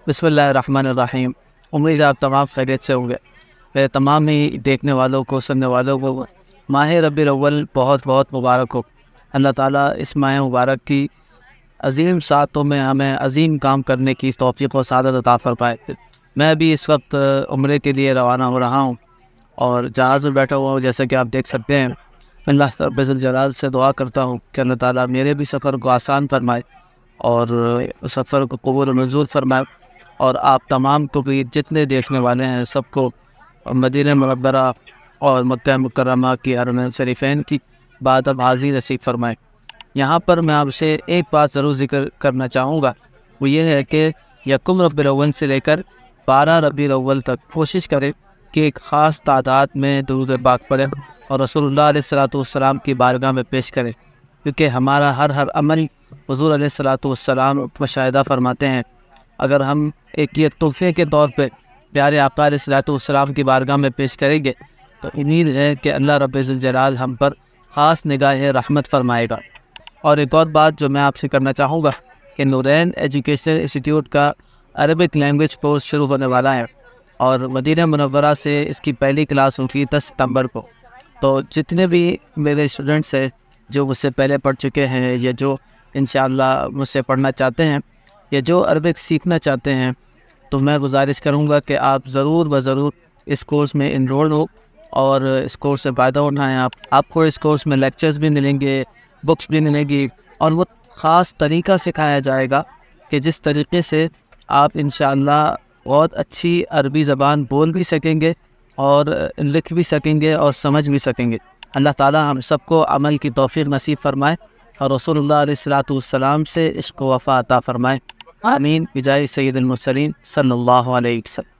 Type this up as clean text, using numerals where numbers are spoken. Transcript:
بسم اللہ الرحمن الرحیم۔ امید ہے آپ تمام خیریت سے ہوں گے۔ میرے تمام ہی دیکھنے والوں کو، سننے والوں کو ماہ ربیع الاول بہت بہت مبارک ہو۔ اللہ تعالیٰ اس ماہ مبارک کی عظیم ساعتوں میں ہمیں عظیم کام کرنے کی توفیق و سعادت عطا فرمائے۔ میں ابھی اس وقت عمرے کے لیے روانہ ہو رہا ہوں اور جہاز میں بیٹھا ہوا ہوں، جیسا کہ آپ دیکھ سکتے ہیں۔ اللہ رب ذوالجلال سے دعا کرتا ہوں کہ اللہ تعالیٰ میرے بھی سفر کو آسان فرمائے اور سفر کو قبول و منظور فرمائے، اور آپ تمام کو بھی جتنے دیکھنے والے ہیں سب کو مدینہ منورہ اور مکہ مکرمہ کی حرمین شریفین کی بادب حاضری نصیب فرمائے۔ یہاں پر میں آپ سے ایک بات ضرور ذکر کرنا چاہوں گا، وہ یہ ہے کہ یکم ربیع الاول سے لے کر 12 ربیع الاول تک کوشش کریں کہ ایک خاص تعداد میں درود پاک پڑھیں اور رسول اللہ علیہ السلام کی بارگاہ میں پیش کریں، کیونکہ ہمارا ہر عمل حضور علیہ السلام مشاہدہ فرماتے ہیں۔ اگر ہم ایک یہ تحفے کے طور پہ پیارے آقا علیہ السلام کی بارگاہ میں پیش کریں گے تو امید ہے کہ اللہ رب ذوالجلال ہم پر خاص نگاہ رحمت فرمائے گا۔ اور ایک اور بات جو میں آپ سے کرنا چاہوں گا کہ نورین ایجوکیشن انسٹیٹیوٹ کا عربک لینگویج کورس شروع ہونے والا ہے، اور مدینہ منورہ سے اس کی پہلی کلاس ہوگی 10 ستمبر کو۔ تو جتنے بھی میرے اسٹوڈنٹس ہیں جو مجھ سے پہلے پڑھ چکے ہیں یا جو انشاءاللہ مجھ سے پڑھنا چاہتے ہیں یا جو عربک سیکھنا چاہتے ہیں، تو میں گزارش کروں گا کہ آپ ضرور ضرور اس کورس میں انرول ہو اور اس کورس سے فائدہ اٹھائیں۔ آپ کو اس کورس میں لیکچرز بھی ملیں گے، بکس بھی ملیں گی، اور وہ خاص طریقہ سکھایا جائے گا کہ جس طریقے سے آپ انشاءاللہ بہت اچھی عربی زبان بول بھی سکیں گے اور لکھ بھی سکیں گے اور سمجھ بھی سکیں گے۔ اللہ تعالیٰ ہم سب کو عمل کی توفیق نصیب فرمائے اور رسول اللہ علیہ السلام سے عشق و وفا عطا فرمائے۔ آمین بجاہ سید المرسلین صلی اللہ علیہ وسلم۔